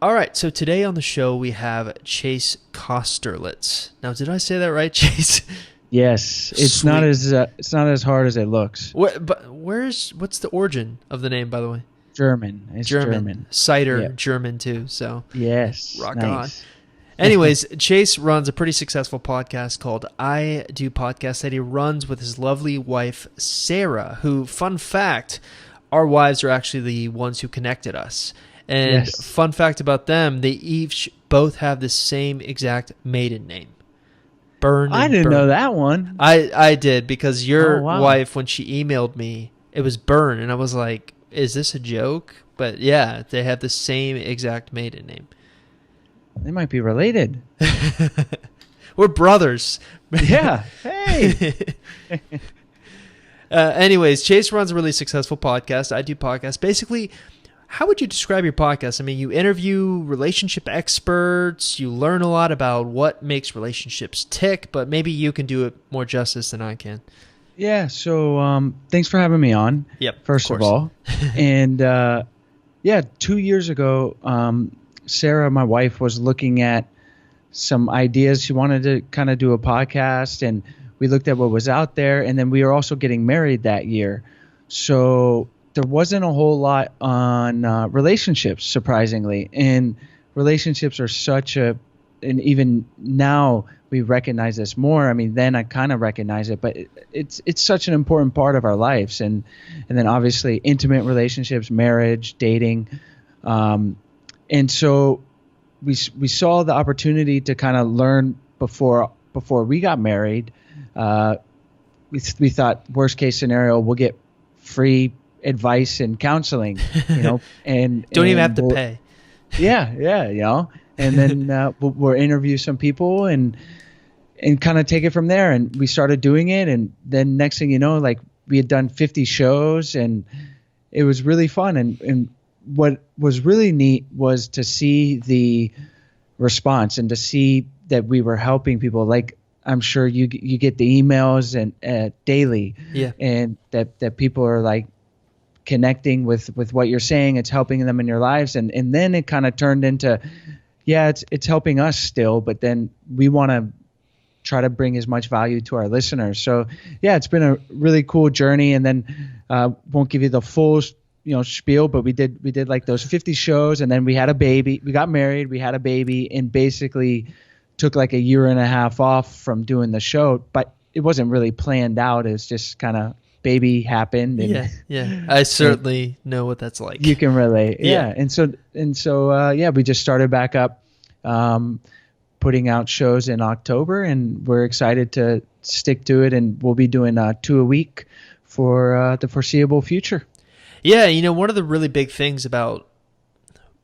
All right, so today on the show we have Chase Kosterlitz. Now, did I say that right, Chase? Yes, Sweet. it's not as hard as it looks. What's the origin of the name, by the way? German. It's German. German. Cider, Yep. German too, so Yes. rock on. Nice. Anyways, Chase runs a pretty successful podcast called I Do Podcast that he runs with his lovely wife, Sarah, who, fun fact, our wives are actually the ones who connected us. And Yes. fun fact about them, they each both have the same exact maiden name. Burn I and didn't know Burn. that one. I did, because Oh your wow. wife, when she emailed me, it was Burn, and I was like, is this a joke? But yeah, they have the same exact maiden name. They might be related. We're brothers. Yeah. Hey. Anyways, Chase runs a really successful podcast. I do podcasts. Basically, how would you describe your podcast? I mean, you interview relationship experts. You learn a lot about what makes relationships tick, but maybe you can do it more justice than I can. Yeah. So thanks for having me on. Yep. First of course. all, and yeah, 2 years ago, Sarah, my wife, was looking at some ideas. She wanted to kind of do a podcast, and we looked at what was out there, and then we were also getting married that year. So there wasn't a whole lot on relationships, surprisingly. And relationships are and even now we recognize this more. I mean, then I kind of recognize it, but it's such an important part of our lives. And then obviously intimate relationships, marriage, dating. And so we saw the opportunity to kind of learn before we got married. We thought worst case scenario, we'll get free advice and counseling, and Don't even have to we'll, pay. yeah, and then we'll interview some people and kind of take it from there. And we started doing it, and then next thing you know, like we had done 50 shows, and it was really fun. And what was really neat was to see the response and to see that we were helping people. Like, I'm sure you get the emails and daily, Yeah. and that people are like connecting with what you're saying. It's helping them in your lives, and then it kind of turned into, yeah, it's helping us still, but then we want to try to bring as much value to our listeners. So yeah, it's been a really cool journey. And then won't give you the full spiel, but we did like those 50 shows, and then we had a baby. We got married, we had a baby, and basically took like a year and a half off from doing the show. But it wasn't really planned out. It's just kind of baby happened. And, Yeah. I certainly know what that's like. you can relate. Yeah. Yeah. And so yeah, we just started back up, putting out shows in October, and we're excited to stick to it. And we'll be doing 2 a week for the foreseeable future. Yeah, one of the really big things about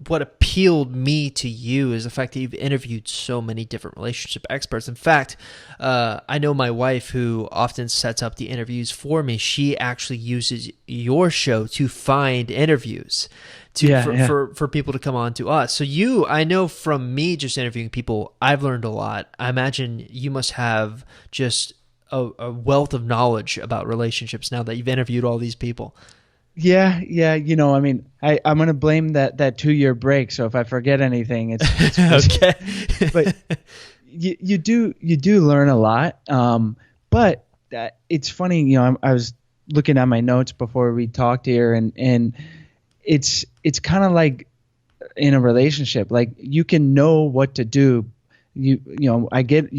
what appealed me to you is the fact that you've interviewed so many different relationship experts. In fact, I know my wife, who often sets up the interviews for me, she actually uses your show to find interviews for people to come on to us. So I know from me just interviewing people, I've learned a lot. I imagine you must have just a wealth of knowledge about relationships now that you've interviewed all these people. Yeah. I mean, I'm going to blame that 2-year break. So if I forget anything, it's Okay. but you do learn a lot. But it's funny, I was looking at my notes before we talked here, and it's kind of like in a relationship, like you can know what to do. You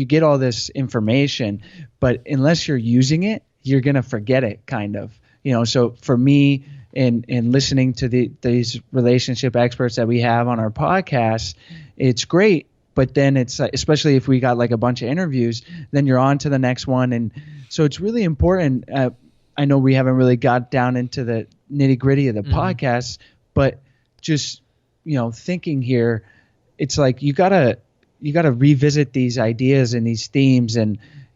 get all this information, but unless you're using it, you're going to forget it kind of. So for me, in listening to these relationship experts that we have on our podcast, it's great. But then it's especially if we got like a bunch of interviews, then you're on to the next one. And so it's really important. I know we haven't really got down into the nitty gritty of the podcast, but just, thinking here, it's like you gotta revisit these ideas and these themes.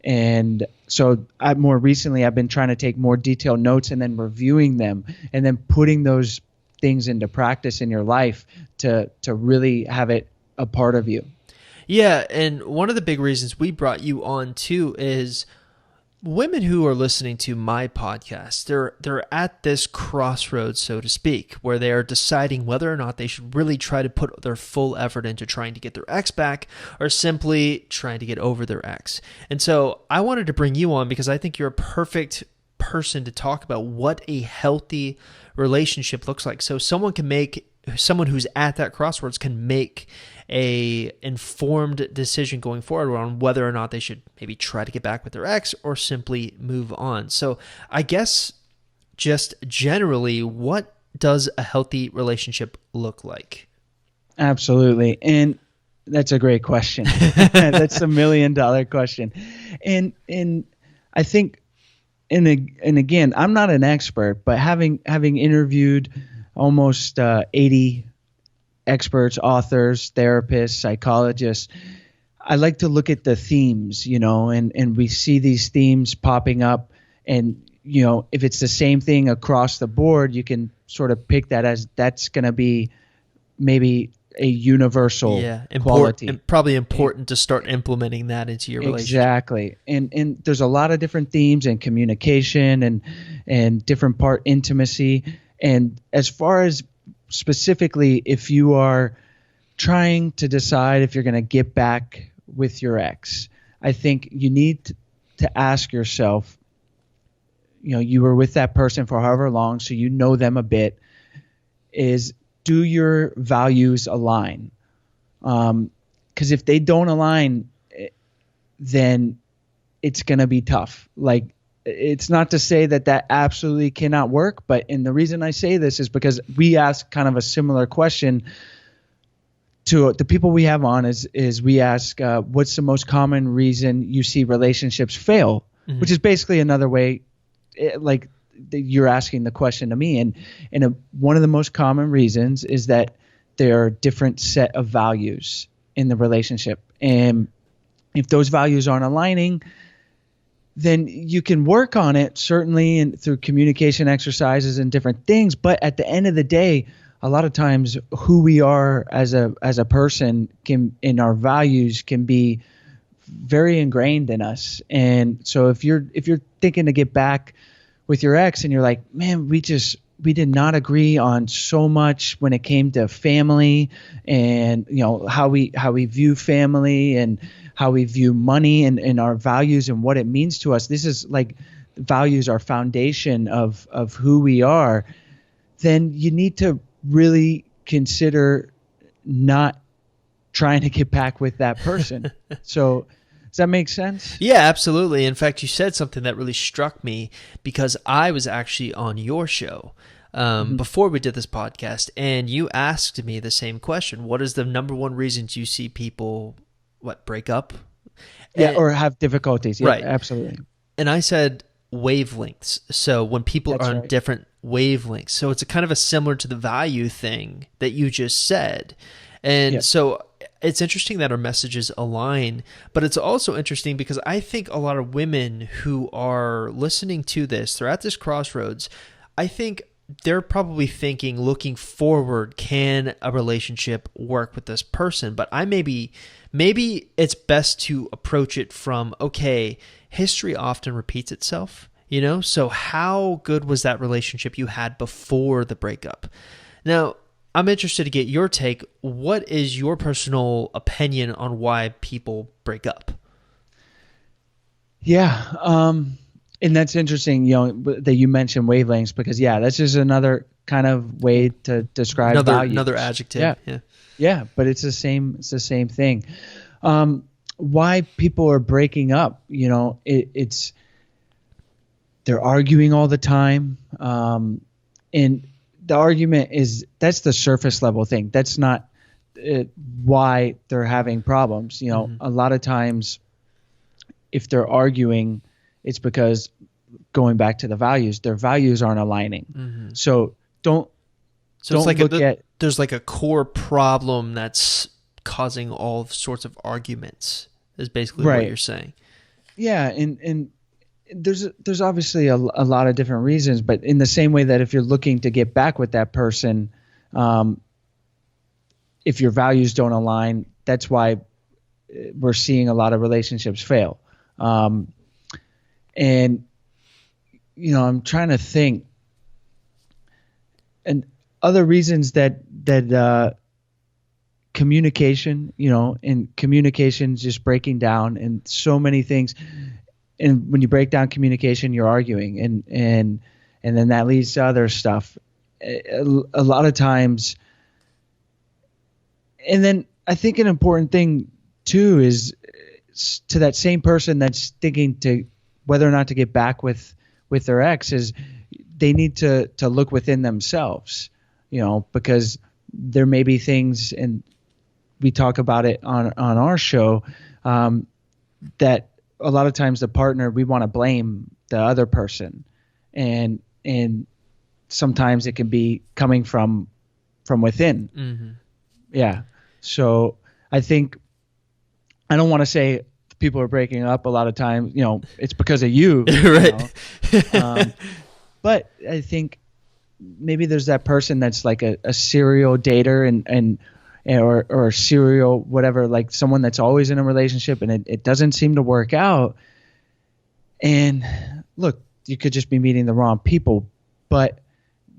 And so more recently, I've been trying to take more detailed notes and then reviewing them and then putting those things into practice in your life to really have it a part of you. Yeah, and one of the big reasons we brought you on too is women who are listening to my podcast, they're at this crossroads, so to speak, where they are deciding whether or not they should really try to put their full effort into trying to get their ex back or simply trying to get over their ex. And so I wanted to bring you on because I think you're a perfect person to talk about what a healthy relationship looks like. So someone who's at that crossroads can make a informed decision going forward on whether or not they should maybe try to get back with their ex or simply move on. So I guess just generally, what does a healthy relationship look like? Absolutely. And that's a great question. That's $1 million question. And I think, and again, I'm not an expert, but having interviewed almost 80 experts, authors, therapists, psychologists, I like to look at the themes, and we see these themes popping up, and if it's the same thing across the board, you can sort of pick that as that's going to be maybe a universal quality. And probably important to start implementing that into your relationship. Exactly. And there's a lot of different themes and communication and different part intimacy. And as far as specifically, if you are trying to decide if you're going to get back with your ex, I think you need to ask yourself, you were with that person for however long, so you know them a bit, do your values align? Because if they don't align, then it's going to be tough. Like, it's not to say that absolutely cannot work, and the reason I say this is because we ask kind of a similar question to the people we have on is we ask, what's the most common reason you see relationships fail? Mm-hmm. Which is basically another way, you're asking the question to me. And one of the most common reasons is that there are different set of values in the relationship. And if those values aren't aligning, then you can work on it, certainly, and through communication exercises and different things. But at the end of the day, a lot of times who we are as a person in our values can be very ingrained in us. And so if you're thinking to get back with your ex and you're like, man, we did not agree on so much when it came to family and how we view family and how we view money and our values and what it means to us. This is like values are foundation of who we are. Then you need to really consider not trying to get back with that person. So does that make sense? Yeah, absolutely. In fact, you said something that really struck me because I was actually on your show before we did this podcast, and you asked me the same question. What is the number one reasons you see people break up? Or have difficulties. Yeah, right. Absolutely. And I said wavelengths. So when people are on different wavelengths. So it's a kind of a similar to the value thing that you just said. And so it's interesting that our messages align, but it's also interesting because I think a lot of women who are listening to this, they're at this crossroads. I think they're probably thinking, looking forward, can a relationship work with this person? But maybe it's best to approach it from, okay, history often repeats itself, so how good was that relationship you had before the breakup? Now, I'm interested to get your take. What is your personal opinion on why people break up? Yeah. And that's interesting, that you mentioned wavelengths because that's just another kind of way to describe values. Another adjective. Yeah. But it's the same thing. Why people are breaking up, it's they're arguing all the time. And the argument that's the surface level thing. That's not why they're having problems. A lot of times if they're arguing, it's because going back to the values, their values aren't aligning. Mm-hmm. So there's like a core problem that's causing all sorts of arguments is basically what you're saying. Yeah. And there's obviously a lot of different reasons, but in the same way that if you're looking to get back with that person, if your values don't align, that's why we're seeing a lot of relationships fail. And, I'm trying to think, and other reasons that communication, and communication's just breaking down, and so many things. And when you break down communication, you're arguing, and then that leads to other stuff. A lot of times. And then I think an important thing too is to that same person that's thinking to whether or not to get back with their ex, is they need to look within themselves, because there may be things, and we talk about it on our show, that a lot of times the partner, we want to blame the other person, and sometimes it can be coming from within. Mm-hmm. Yeah. So I think, I don't want to say people are breaking up a lot of times, it's because of you. Right. But I think maybe there's that person that's like a serial dater or serial whatever, like someone that's always in a relationship and it doesn't seem to work out. And look, you could just be meeting the wrong people, but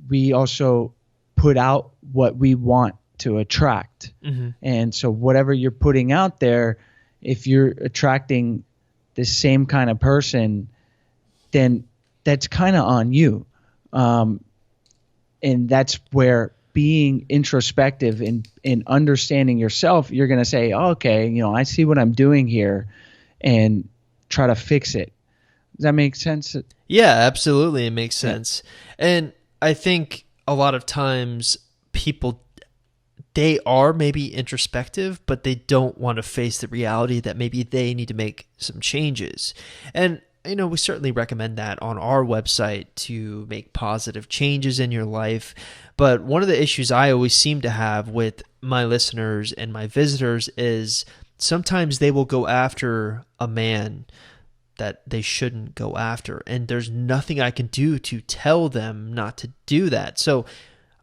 we also put out what we want to attract. Mm-hmm. And so whatever you're putting out there, if you're attracting the same kind of person, then that's kind of on you. And that's where being introspective and understanding yourself, you're going to say, oh, okay, I see what I'm doing here, and try to fix it. Does that make sense? Yeah, absolutely. It makes sense. Yeah. And I think a lot of times people, they are maybe introspective, but they don't want to face the reality that maybe they need to make some changes. And, we certainly recommend that on our website to make positive changes in your life. But one of the issues I always seem to have with my listeners and my visitors is sometimes they will go after a man that they shouldn't go after. And there's nothing I can do to tell them not to do that. So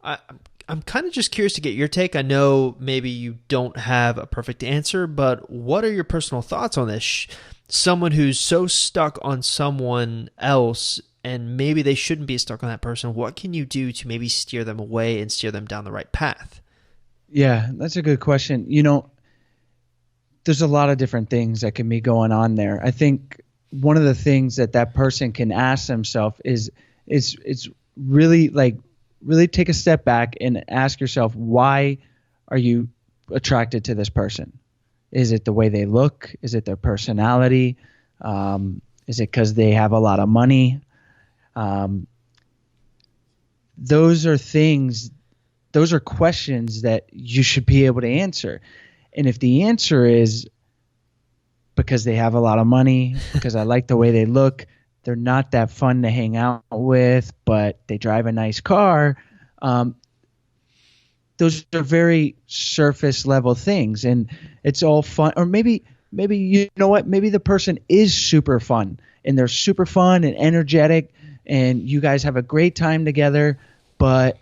I'm kind of just curious to get your take. I know maybe you don't have a perfect answer, but what are your personal thoughts on this? Someone who's so stuck on someone else and maybe they shouldn't be stuck on that person, what can you do to maybe steer them away and steer them down the right path? Yeah, that's a good question. There's a lot of different things that can be going on there. I think one of the things that person can ask themselves is really take a step back and ask yourself, why are you attracted to this person? Is it the way they look? Is it their personality? Is it because they have a lot of money? Those are questions that you should be able to answer. And if the answer is because they have a lot of money, because I like the way they look, they're not that fun to hang out with, but they drive a nice car. Those are very surface level things, and it's all fun. Or maybe maybe the person is super fun, and they're super fun and energetic, and you guys have a great time together. But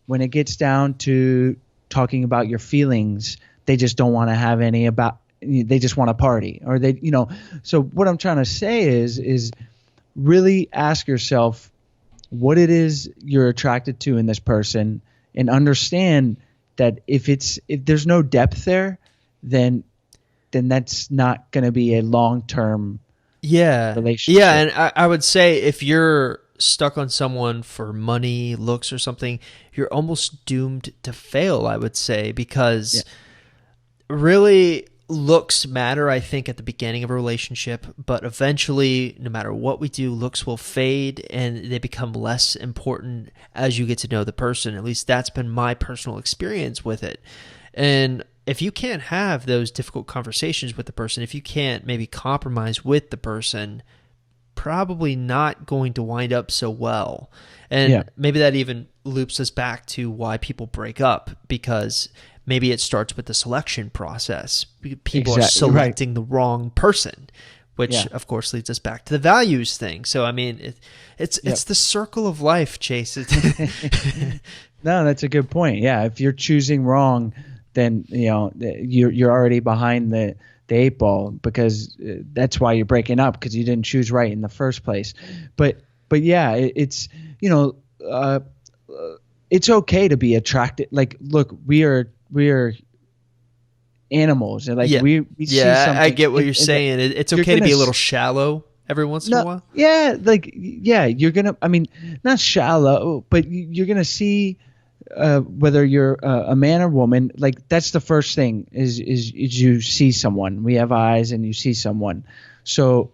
when it gets down to talking about your feelings, they just don't want to have any about. They just want to party, or they. So what I'm trying to say is really ask yourself what it is you're attracted to in this person, and understand that if there's no depth there, then that's not going to be a long-term relationship. Yeah, and I would say if you're stuck on someone for money, looks, or something, you're almost doomed to fail, I would say, because really looks matter, I think, at the beginning of a relationship, but eventually, no matter what we do, looks will fade and they become less important as you get to know the person. At least that's been my personal experience with it. And if you can't have those difficult conversations with the person, if you can't maybe compromise with the person, probably not going to wind up so well. And maybe that even loops us back to why people break up, because maybe it starts with the selection process. People are selecting the wrong person, which of course leads us back to the values thing. So, I mean, it's the circle of life, Chase. No, that's a good point. Yeah. If you're choosing wrong, then, you're already behind the 8 ball, because that's why you're breaking up, because you didn't choose right in the first place. But yeah, it's, it's okay to be attracted. Like, look, we are animals, and like Yeah. we see something. I get what you're saying. It's okay to be a little shallow every once in a while. Yeah, like, yeah, you're gonna. I mean, not shallow, but you're gonna see whether you're a man or woman. Like, that's the first thing is you see someone. We have eyes, and you see someone. So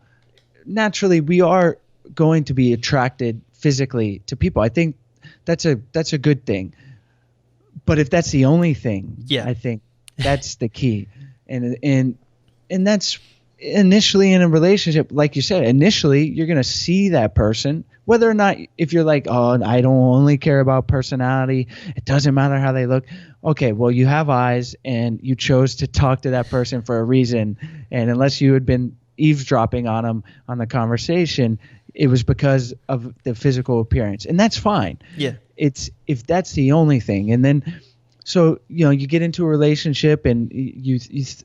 naturally, we are going to be attracted physically to people. I think that's a good thing. But if that's the only thing, I think that's the key. And that's initially in a relationship. Like you said, initially you're going to see that person, whether or not, if you're like, oh, I don't only care about personality, it doesn't matter how they look. Okay, well, you have eyes, and you chose to talk to that person for a reason. And unless you had been eavesdropping on them on the conversation, it was because of the physical appearance, and that's fine. Yeah. It's if that's the only thing. And then, so, you get into a relationship, and you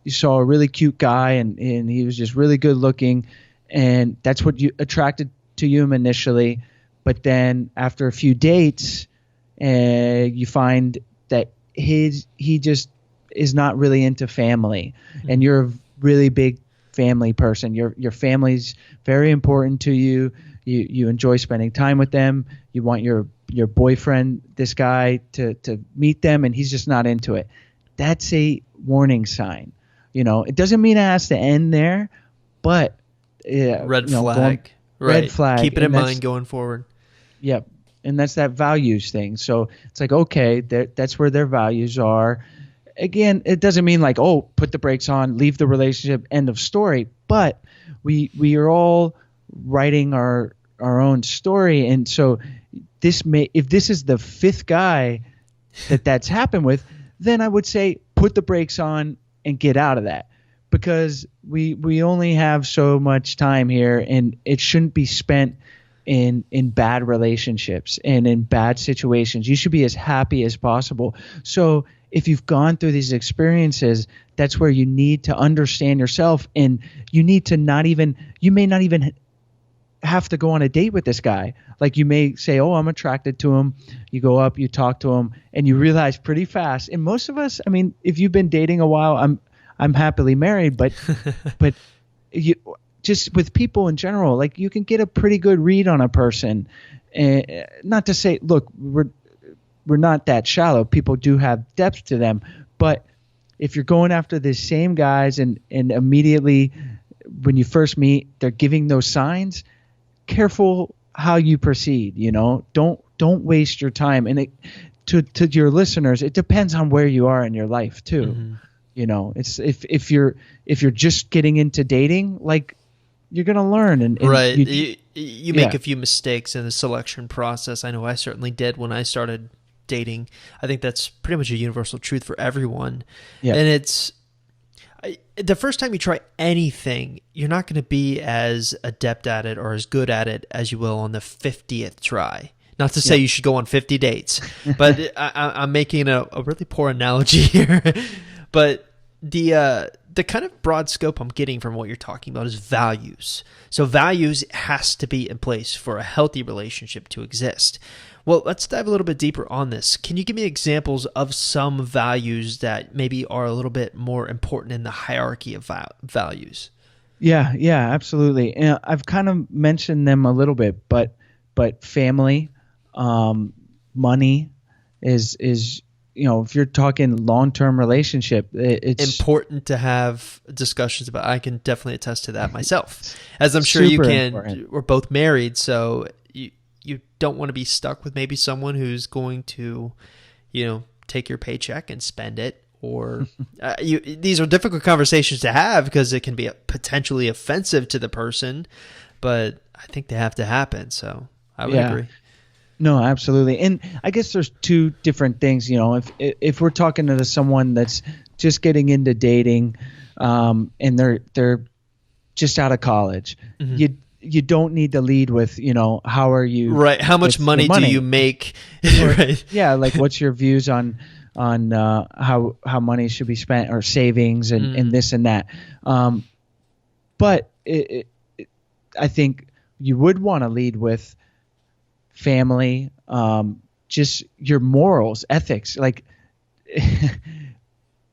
saw a really cute guy, and he was just really good looking, and that's what you attracted to him initially. But then after a few dates, you find that he just is not really into family, and you're a really big family person. Your family's very important to you. You enjoy spending time with them. You want your boyfriend, this guy, to meet them, and he's just not into it. That's a warning sign. It doesn't mean it has to end there, but red flag. Red flag. Keep it in mind going forward. Yep. And that's that values thing. So it's like, okay, that's where their values are. Again, it doesn't mean like, oh, put the brakes on, leave the relationship, end of story. But we are all writing our own story. And so if this is the fifth guy that's happened with, then I would say put the brakes on and get out of that, because we only have so much time here, and it shouldn't be spent in bad relationships and in bad situations. You should be as happy as possible. So if you've gone through these experiences, that's where you need to understand yourself, and you need to you may not even have to go on a date with this guy. Like, you may say, oh, I'm attracted to him. You go up, you talk to him, and you realize pretty fast. And most of us, I mean, if you've been dating a while, I'm happily married, but you just with people in general, like, you can get a pretty good read on a person. And not to say, look, we're not that shallow. People do have depth to them, but if you're going after the same guys and immediately when you first meet, they're giving those signs, careful how you proceed. Don't waste your time. And to your listeners, it depends on where you are in your life too. Mm-hmm. It's if you're just getting into dating, like, you're gonna learn and right. You make a few mistakes in the selection process. I know I certainly did when I started dating. I think that's pretty much a universal truth for everyone. Yeah. And it's the first time you try anything, you're not going to be as adept at it or as good at it as you will on the 50th try. Not to say you should go on 50 dates, but I'm making a really poor analogy here. But the kind of broad scope I'm getting from what you're talking about is values. So values has to be in place for a healthy relationship to exist. Well, let's dive a little bit deeper on this. Can you give me examples of some values that maybe are a little bit more important in the hierarchy of values? Yeah, absolutely. And I've kind of mentioned them a little bit, but family, money is if you're talking long-term relationship, it's important to have discussions about. I can definitely attest to that myself, as I'm sure you can. Important. We're both married, so you don't want to be stuck with maybe someone who's going to, take your paycheck and spend it, or these are difficult conversations to have because it can be potentially offensive to the person, but I think they have to happen. So I would agree. No, absolutely. And I guess there's two different things, if we're talking to someone that's just getting into dating, and they're just out of college, mm-hmm. You don't need to lead with, how are you? Right. How much money do you make? Right. Yeah. Like, what's your views on how money should be spent or savings and this and that. But I think you would want to lead with family, just your morals, ethics, like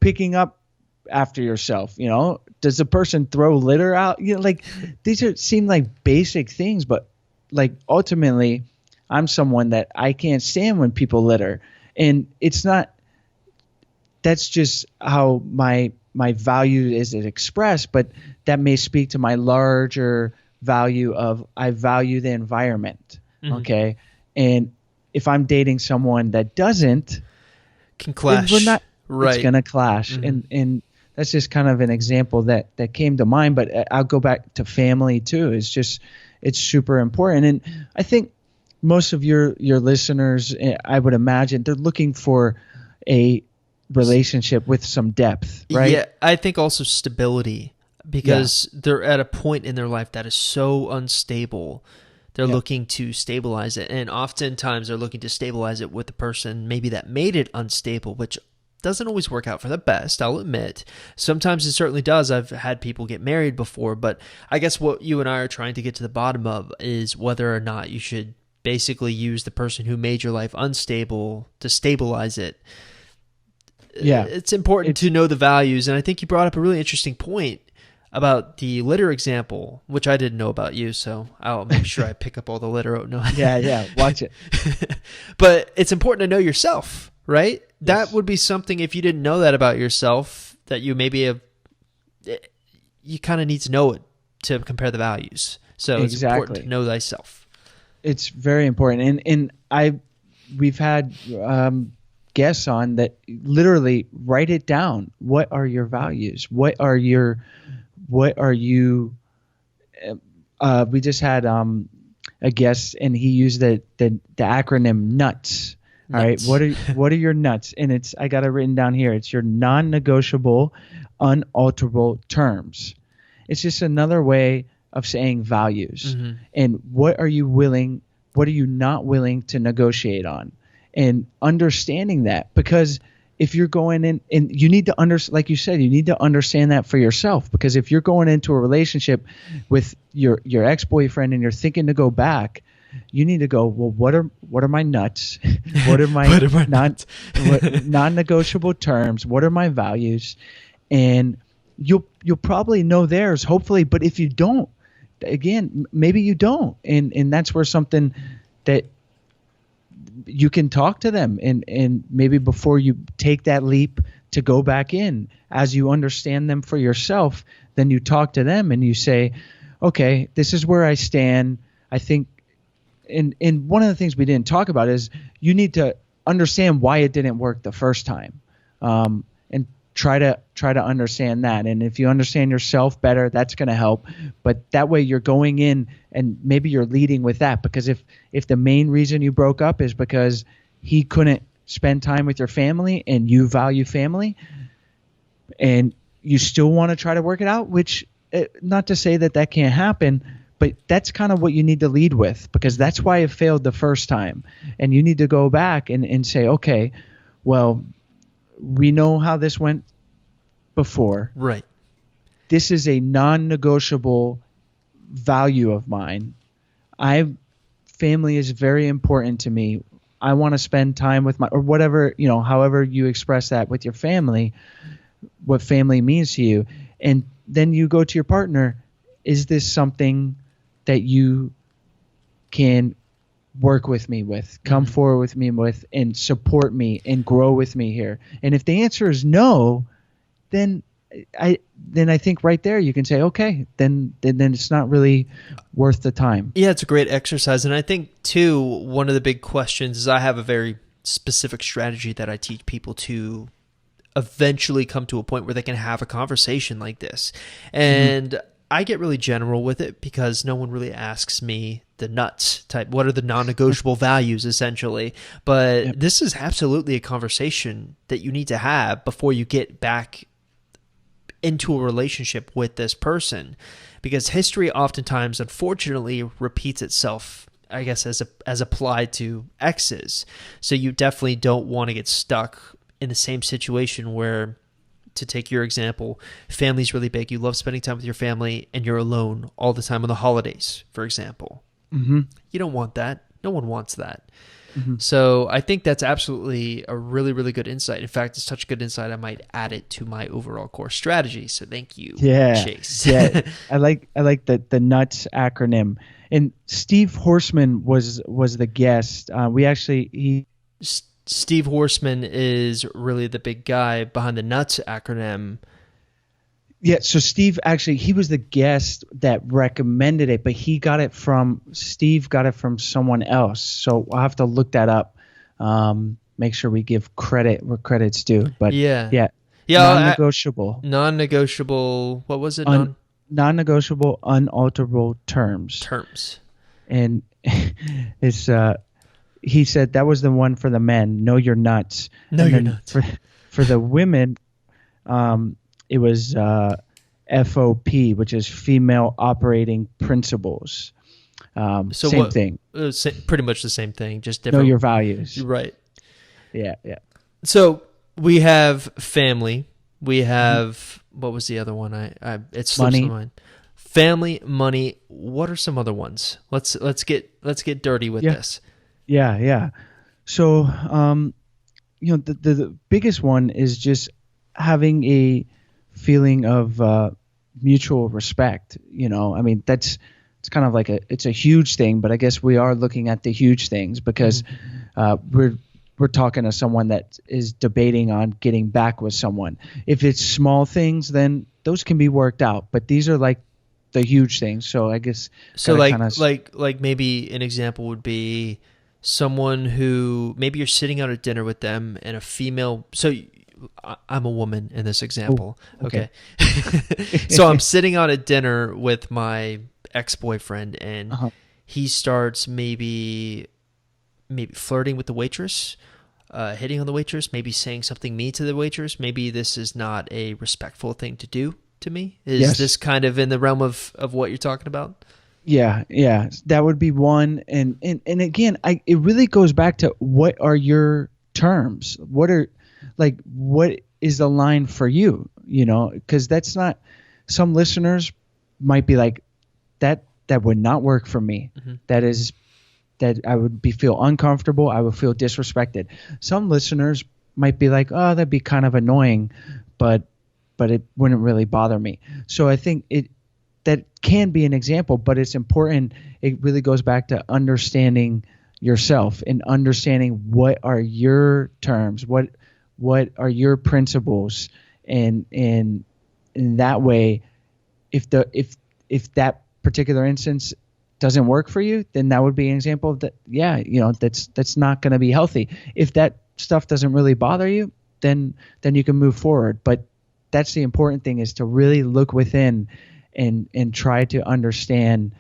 picking up after yourself. Does the person throw litter out? Like seem like basic things, but like ultimately, I'm someone that I can't stand when people litter, and it's not. That's just how my value is expressed, but that may speak to my larger value of I value the environment. Okay, and if I'm dating someone that doesn't, can clash. We're not. Right. It's gonna clash, and that's just kind of an example that came to mind. But I'll go back to family too. It's super important, and I think most of your listeners, I would imagine, they're looking for a relationship with some depth, right? Yeah, I think also stability, because they're at a point in their life that is so unstable. They're looking to stabilize it, and oftentimes they're looking to stabilize it with the person maybe that made it unstable, which doesn't always work out for the best, I'll admit. Sometimes it certainly does. I've had people get married before, but I guess what you and I are trying to get to the bottom of is whether or not you should basically use the person who made your life unstable to stabilize it. Yeah. It's important to know the values, and I think you brought up a really interesting point about the litter example, which I didn't know about you, so I'll make sure I pick up all the litter. Oh, no. Yeah, watch it. But it's important to know yourself, right? Yes. That would be something, if you didn't know that about yourself, that you maybe have, you kind of need to know it to compare the values. So it's important to know thyself. It's very important. And we've had guests on that literally write it down. What are your values? What are you, we just had a guest, and he used the acronym NUTS. All right. What are your nuts? And I got it written down here. It's your non-negotiable, unalterable terms. It's just another way of saying values. And what are you not willing to negotiate on? And understanding that, because if you're going in, and you need to like you said, you need to understand that for yourself, because if you're going into a relationship with your ex-boyfriend and you're thinking to go back, you need to go, well, what are my nuts? What are my non-negotiable terms? What are my values? And you'll probably know theirs, hopefully. But if you don't, again, maybe you don't. And that's where something that you can talk to them, and maybe before you take that leap to go back in, as you understand them for yourself, then you talk to them and you say, okay, this is where I stand. I think, and one of the things we didn't talk about is you need to understand why it didn't work the first time, and try to understand that. And if you understand yourself better, that's going to help. But that way you're going in, and maybe you're leading with that, because if the main reason you broke up is because he couldn't spend time with your family and you value family, and you still want to try to work it out, which, not to say that can't happen, but that's kind of what you need to lead with, because that's why it failed the first time. And you need to go back and say, okay, well, we know how this went before. Right. This is a non-negotiable value of mine. Family is very important to me. I want to spend time with or whatever, however you express that with your family, what family means to you. And then you go to your partner. Is this something that you can work with me with, come forward with me with, and support me and grow with me here? And if the answer is no, then I think right there you can say, okay, then it's not really worth the time. Yeah, it's a great exercise. And I think too, one of the big questions is, I have a very specific strategy that I teach people to eventually come to a point where they can have a conversation like this. And I get really general with it, because no one really asks me the nuts type. What are the non-negotiable values, essentially? But this is absolutely a conversation that you need to have before you get back into a relationship with this person, because history oftentimes, unfortunately, repeats itself, I guess, as applied to exes. So you definitely don't want to get stuck in the same situation where, to take your example, family's really big. You love spending time with your family and you're alone all the time on the holidays, for example. Mm-hmm. You don't want that. No one wants that. Mm-hmm. So I think that's absolutely a really, really good insight. In fact, it's such a good insight, I might add it to my overall core strategy. So thank you, Chase. Yeah. I like the NUTS acronym. And Steve Horseman was the guest. Steve Horseman is really the big guy behind the NUTS acronym. Yeah, so Steve actually, he was the guest that recommended it, but Steve got it from someone else. So I'll have to look that up. Make sure we give credit where credit's due. But yeah, non-negotiable. Non-negotiable, what was it? Non-negotiable, unalterable terms. And it's he said that was the one for the men. Know your nuts. Know your nuts. For the women, it was FOP, which is female operating principles. Same thing. Pretty much the same thing, just different. Know your values. Right. Yeah. So we have family. We have what was the other one? It slips my mind. Family, money. What are some other ones? Let's get dirty with this. Yeah. So the biggest one is just having a feeling of mutual respect. I mean, it's kind of like it's a huge thing, but I guess we are looking at the huge things because we're talking to someone that is debating on getting back with someone. If it's small things, then those can be worked out, but these are like the huge things. So I guess like maybe an example would be someone who maybe you're sitting out at dinner with them and a female. So I'm a woman in this example. Ooh, okay. So I'm sitting out at dinner with my ex-boyfriend and he starts maybe flirting with the waitress, hitting on the waitress, maybe saying something mean to the waitress. Maybe this is not a respectful thing to do to me. Is this kind of in the realm of what you're talking about? Yeah, that would be one. And again, it really goes back to what are your terms? What is the line for you? Because that's not. Some listeners might be like, that would not work for me. Mm-hmm. That I would feel uncomfortable. I would feel disrespected. Some listeners might be like, oh, that'd be kind of annoying, but it wouldn't really bother me. So I think that can be an example, but it's important. It really goes back to understanding yourself and understanding what are your terms, what are your principles, and in that way, if that particular instance doesn't work for you, then that would be an example of that. Yeah, that's not going to be healthy. If that stuff doesn't really bother you, then you can move forward. But that's the important thing, is to really look within and try to understand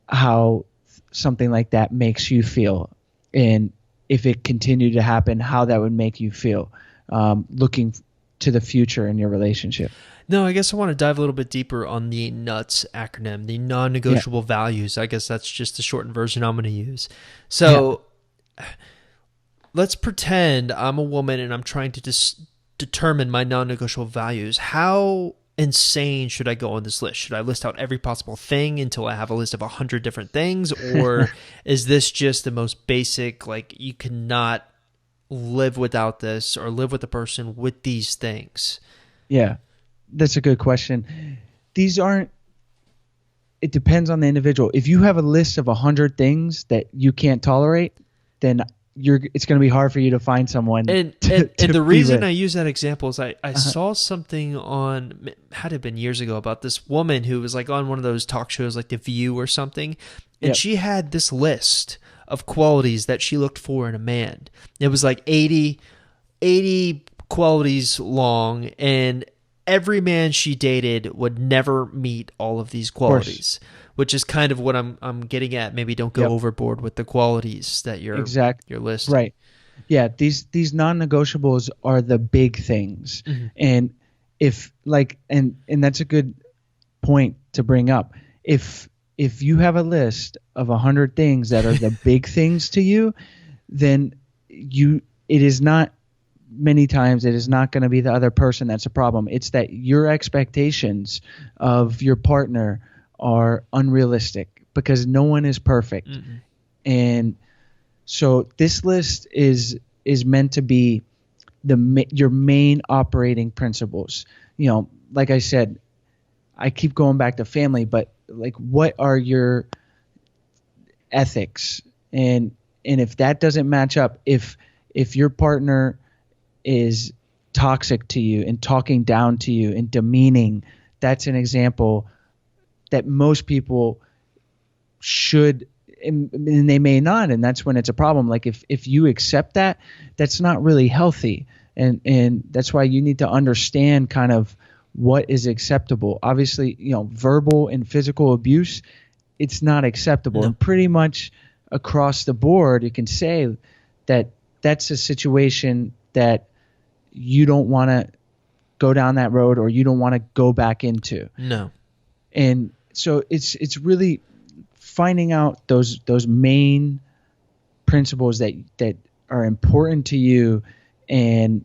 how something like that makes you feel, and if it continued to happen, how that would make you feel, looking to the future in your relationship. No, I guess I want to dive a little bit deeper on the NUTS acronym, the non-negotiable values. I guess that's just the shortened version I'm going to use. So let's pretend I'm a woman and I'm trying to determine my non-negotiable values. How insane should I go on this list? Should I list out every possible thing until I have a list of 100 different things? Or is this just the most basic, like you cannot live without this or live with a person with these things? Yeah, that's a good question. It depends on the individual. If you have a list of 100 things that you can't tolerate, then it's going to be hard for you to find someone. And the reason I use that example is I saw something on, had it been years ago, about this woman who was like on one of those talk shows like The View or something. And she had this list of qualities that she looked for in a man. It was like 80 qualities long, and every man she dated would never meet all of these qualities, which is kind of what I'm getting at. Maybe don't go overboard with the qualities that you're listing. Right. Yeah. These non-negotiables are the big things. Mm-hmm. And and that's a good point to bring up. If you have a list of 100 things that are the big things to you, then it is not many times it is not going to be the other person that's a problem. It's that your expectations of your partner are unrealistic because no one is perfect. Mm-mm. And so this list is meant to be your main operating principles. Like I said, I keep going back to family, but like, what are your ethics? And if that doesn't match up, if your partner is toxic to you and talking down to you and demeaning, that's an example that most people should, and they may not, and that's when it's a problem. Like if you accept that, that's not really healthy, and that's why you need to understand kind of what is acceptable. Obviously, verbal and physical abuse, it's not acceptable. No. And pretty much across the board, you can say that that's a situation that you don't want to go down that road, or you don't want to go back into. No. And so it's really finding out those main principles that are important to you, and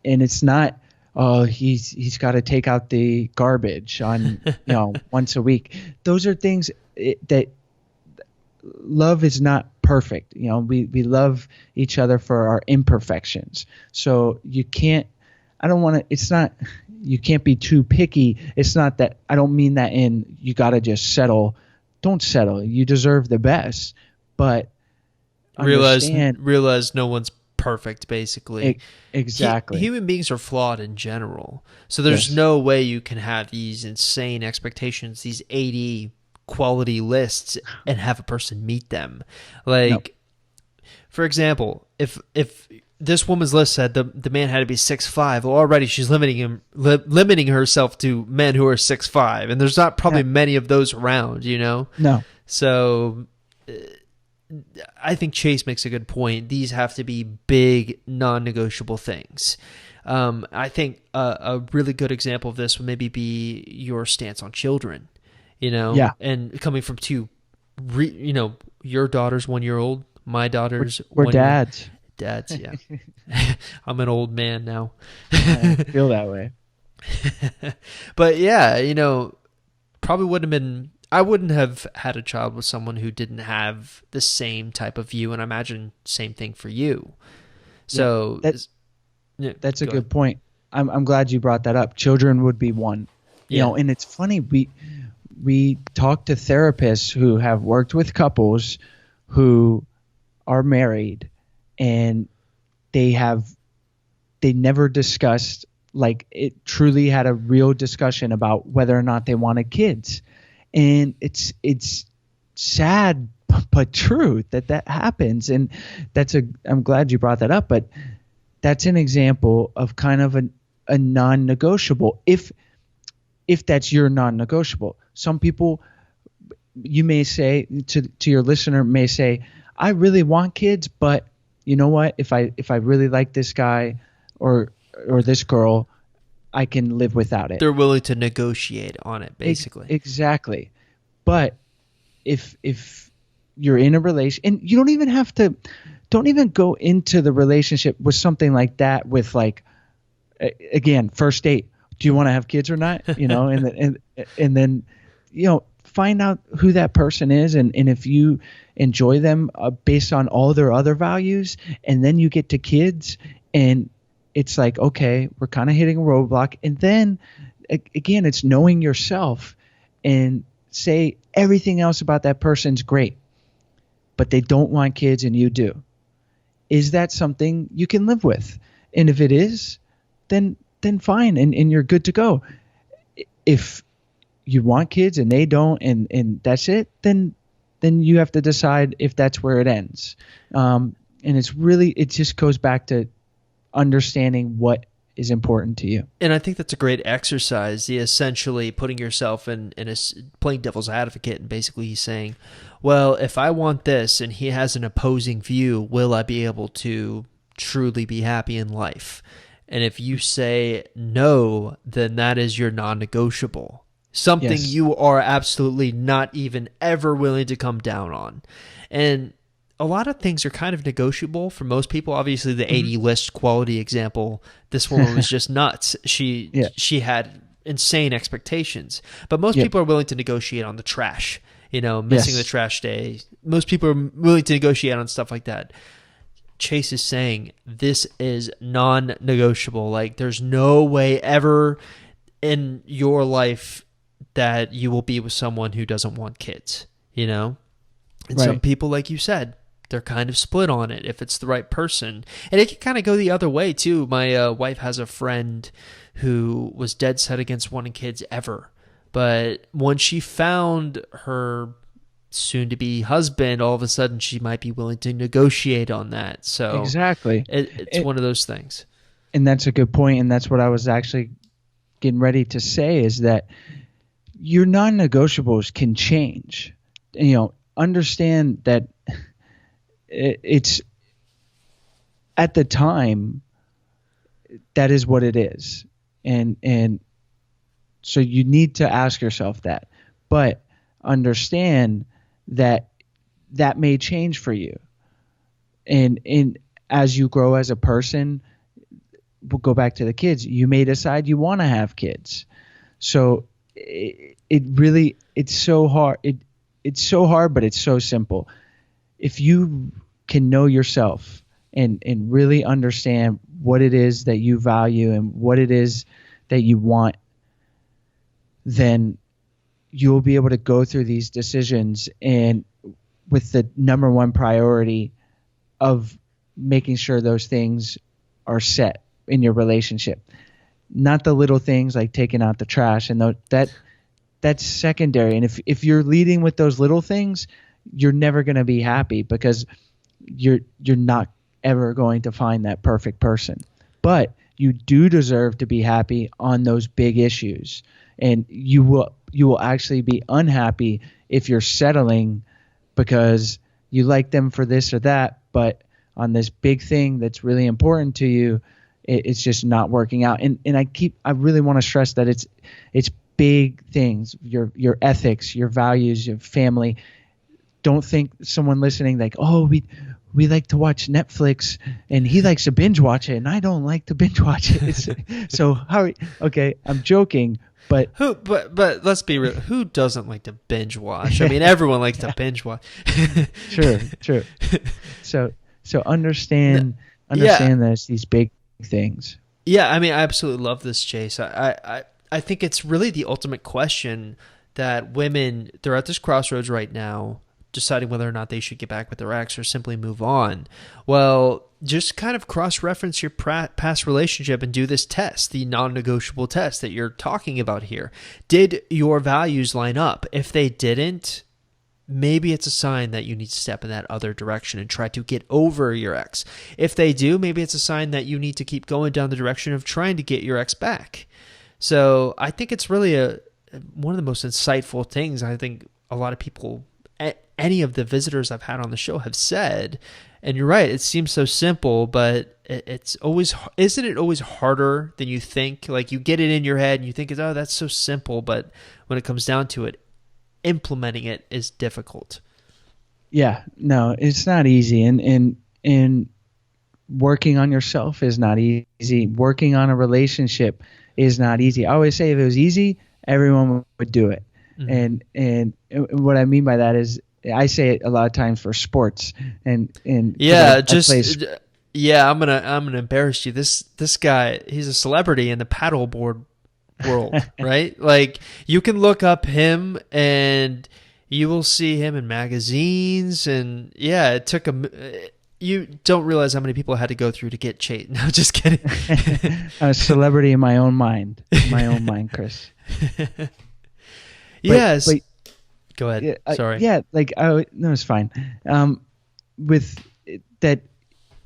it's not, oh, he's got to take out the garbage on once a week. Those are things that love is not perfect. We love each other for our imperfections. So you can't be too picky. It's not that, I don't mean that in you got to just settle. Don't settle. You deserve the best, but realize no one's perfect, basically. Exactly. Human beings are flawed in general. So there's no way you can have these insane expectations, these 80 quality lists, and have a person meet them. Like, for example, if this woman's list said the man had to be 6'5", well, already she's limiting herself to men who are 6'5", and there's not probably many of those around, No. So I think Chase makes a good point. These have to be big, non-negotiable things. I think a really good example of this would maybe be your stance on children, and coming from two, your daughter's 1 year old, my daughter's we're dads. Dads, yeah. I'm an old man now. I feel that way. But yeah, probably wouldn't have been, I wouldn't have had a child with someone who didn't have the same type of view, and I imagine same thing for you. So that's a good point. I'm glad you brought that up. Children would be one. And it's funny, we talk to therapists who have worked with couples who are married, and they never discussed, like, it truly had a real discussion about whether or not they wanted kids. And it's sad but true that happens. And I'm glad you brought that up, but that's an example of kind of a non-negotiable, if that's your non-negotiable. Some people, you may say to your listener, may say, I really want kids, but you know what? If I really like this guy or this girl, I can live without it. They're willing to negotiate on it, basically. Exactly. But if you're in a relation, and you don't even go into the relationship with something like that with, like, again, first date. Do you want to have kids or not? And then find out who that person is, and if you enjoy them based on all their other values, and then you get to kids, and it's like, okay, we're kind of hitting a roadblock. And then again, it's knowing yourself, and say everything else about that person's great, but they don't want kids and you do. Is that something you can live with? And if it is, then fine, and you're good to go. If you want kids and they don't, and that's it, then you have to decide if that's where it ends. And it just goes back to understanding what is important to you. And I think that's a great exercise, essentially putting yourself in playing devil's advocate, and basically he's saying, well, if I want this and he has an opposing view, will I be able to truly be happy in life? And if you say no, then that is your non-negotiable. Something you are absolutely not even ever willing to come down on. And a lot of things are kind of negotiable for most people. Obviously, the 80 list quality example, this woman was just nuts. She had insane expectations, but most people are willing to negotiate on the trash, missing the trash day. Most people are willing to negotiate on stuff like that. Chase is saying this is non-negotiable. Like, there's no way ever in your life that you will be with someone who doesn't want kids, And some people, like you said, they're kind of split on it if it's the right person. And it can kind of go the other way too. My wife has a friend who was dead set against wanting kids ever. But when she found her soon-to-be husband, all of a sudden she might be willing to negotiate on that. So exactly, it's one of those things. And that's a good point. And that's what I was actually getting ready to say, is that your non-negotiables can change. Understand that it's at the time that is what it is, and so you need to ask yourself that, but understand that may change for you, and as you grow as a person, we'll go back to the kids. You may decide you want to have kids, so it's so hard. It's so hard, but it's so simple. If you can know yourself and really understand what it is that you value and what it is that you want, then you'll be able to go through these decisions and with the number one priority of making sure those things are set in your relationship. Not the little things like taking out the trash, and that's secondary. And if you're leading with those little things, you're never going to be happy, because you're not ever going to find that perfect person. But you do deserve to be happy on those big issues, and you will actually be unhappy if you're settling because you like them for this or that, but on this big thing that's really important to you, it's just not working out. And I really want to stress that it's big things, your ethics, your values, your family. Don't think someone listening like, oh, we like to watch Netflix and he likes to binge watch it and I don't like to binge watch it. So okay, I'm joking, but let's be real. Who doesn't like to binge watch? I mean, everyone likes to binge watch. True. So understand that it's these big things. Yeah, I mean, I absolutely love this, Chase. I think it's really the ultimate question that women, they're at this crossroads right now, deciding whether or not they should get back with their ex or simply move on. Well, just kind of cross-reference your past relationship and do this test, the non-negotiable test that you're talking about here. Did your values line up? If they didn't, maybe it's a sign that you need to step in that other direction and try to get over your ex. If they do, maybe it's a sign that you need to keep going down the direction of trying to get your ex back. So I think it's really one of the most insightful things I think a lot of people, any of the visitors I've had on the show have said. And you're right, it seems so simple, but isn't it always harder than you think? Like, you get it in your head and you think, oh, that's so simple, but when it comes down to it, implementing it is difficult. Yeah, no, it's not easy. And working on yourself is not easy. Working on a relationship is not easy. I always say if it was easy, everyone would do it. Mm-hmm. And what I mean by that is, I say it a lot of times for sports and yeah, I'm gonna embarrass you. This guy, he's a celebrity in the paddleboard world, right? Like, you can look up him and you will see him in magazines, and yeah, it took him. You don't realize how many people had to go through to get Chase. No, just kidding. I'm a celebrity in my own mind. Chris. Yes. But, go ahead. Sorry. No, it's fine. With that,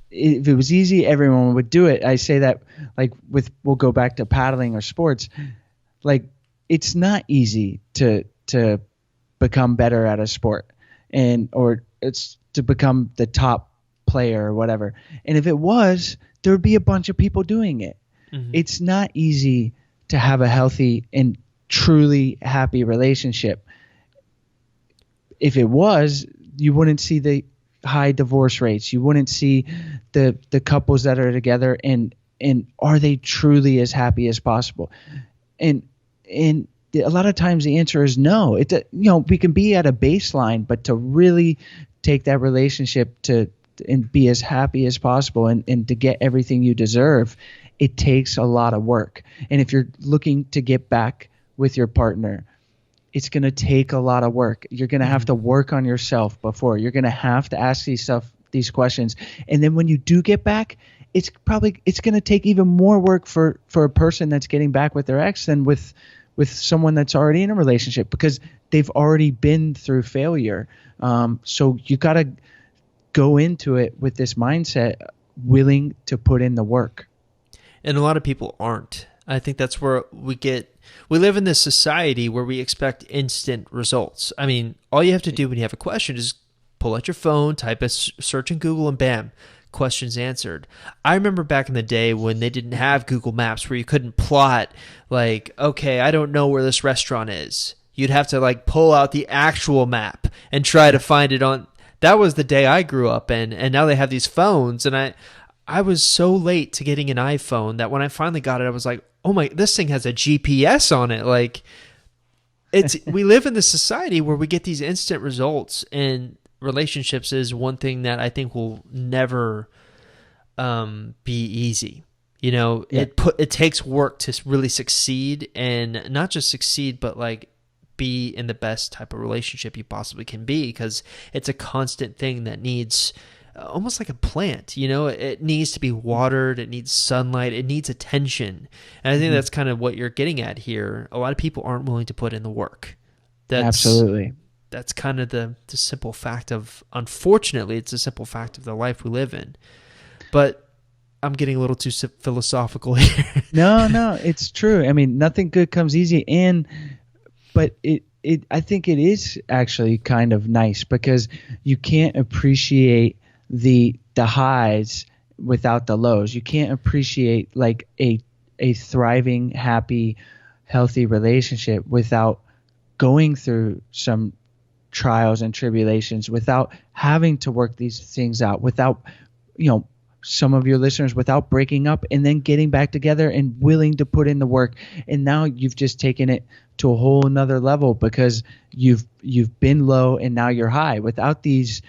if it was easy, everyone would do it. I say that, like, we'll go back to paddling or sports. Like, it's not easy to become better at a sport, or it's to become the top player or whatever. And if it was, there would be a bunch of people doing it. Mm-hmm. It's not easy to have a healthy and truly happy relationship. If it was, you wouldn't see the high divorce rates. You wouldn't see the couples that are together and are they truly as happy as possible? And a lot of times the answer is no. We can be at a baseline, but to really take that relationship to and be as happy as possible and to get everything you deserve, it takes a lot of work. And if you're looking to get back with your partner, it's going to take a lot of work. You're going to have to work on yourself before. You're going to have to ask these questions. And then when you do get back, it's going to take even more work for a person that's getting back with their ex than with someone that's already in a relationship, because they've already been through failure. So you got to go into it with this mindset, willing to put in the work. And a lot of people aren't. I think that's where we live in this society where we expect instant results. I mean, all you have to do when you have a question is pull out your phone, type a search in Google, and bam, questions answered. I remember back in the day when they didn't have Google Maps, where you couldn't plot, like, okay, I don't know where this restaurant is. You'd have to like pull out the actual map and try to find it on. That was the day I grew up in, and now they have these phones, and I was so late to getting an iPhone that when I finally got it, I was like, oh my, this thing has a GPS on it. Like, we live in this society where we get these instant results, and relationships is one thing that I think will never be easy. Yeah. It takes work to really succeed, and not just succeed, but like be in the best type of relationship you possibly can be, because it's a constant thing that needs almost like a plant, it needs to be watered, it needs sunlight, it needs attention. And I think that's kind of what you're getting at here. A lot of people aren't willing to put in the work. Absolutely. That's kind of the simple fact of, unfortunately, it's a simple fact of the life we live in. But I'm getting a little too philosophical here. No, it's true. I mean, nothing good comes easy. But I think it is actually kind of nice, because you can't appreciate the highs without the lows. You can't appreciate like a thriving, happy, healthy relationship without going through some trials and tribulations, without having to work these things out, without, some of your listeners, without breaking up and then getting back together and willing to put in the work. And now you've just taken it to a whole nother level, because you've been low and now you're high. Without these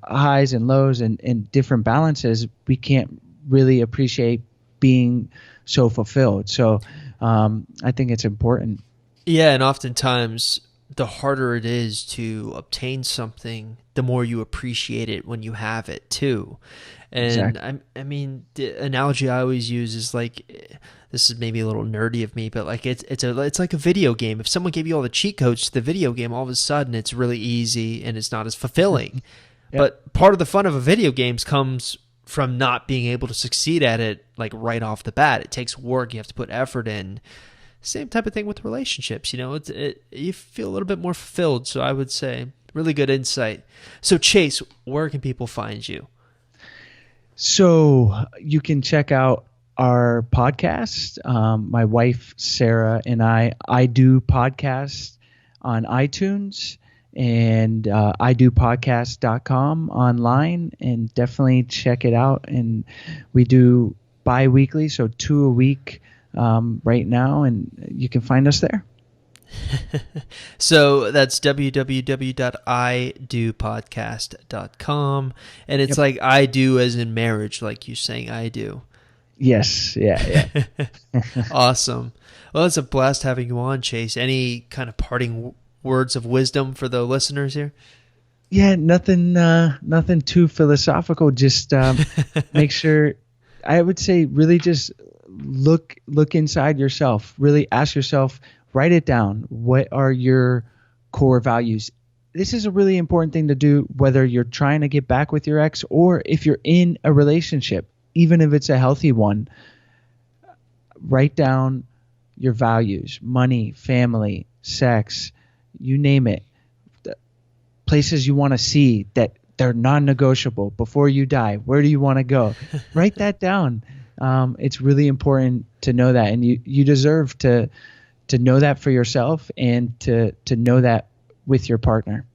highs and lows and different balances, we can't really appreciate being so fulfilled. So I think it's important. Yeah, and oftentimes the harder it is to obtain something, the more you appreciate it when you have it too. And exactly. I mean, the analogy I always use is like, this is maybe a little nerdy of me, but like it's like a video game. If someone gave you all the cheat codes to the video game, all of a sudden it's really easy and it's not as fulfilling. Yep. But part of the fun of a video games comes from not being able to succeed at it like right off the bat. It takes work. You have to put effort in. Same type of thing with relationships. You feel a little bit more fulfilled. So I would say really good insight. So Chase, where can people find you? So you can check out our podcast. My wife, Sarah, and I do podcast on iTunes and idopodcast.com online, and definitely check it out. And we do bi-weekly, so 2 a week right now, and you can find us there. So that's www.idopodcast.com, and it's like I do as in marriage, like you saying I do. Yes. Yeah. Awesome. Well, it's a blast having you on, Chase. Any kind of parting words of wisdom for the listeners here? Yeah, nothing too philosophical. Just make sure, I would say, really just look inside yourself. Really ask yourself, write it down. What are your core values? This is a really important thing to do, whether you're trying to get back with your ex or if you're in a relationship, even if it's a healthy one. Write down your values: money, family, sex, you name it. The places you want to see that they're non-negotiable before you die. Where do you want to go? Write that down. It's really important to know that, and you deserve to know that for yourself and to know that with your partner.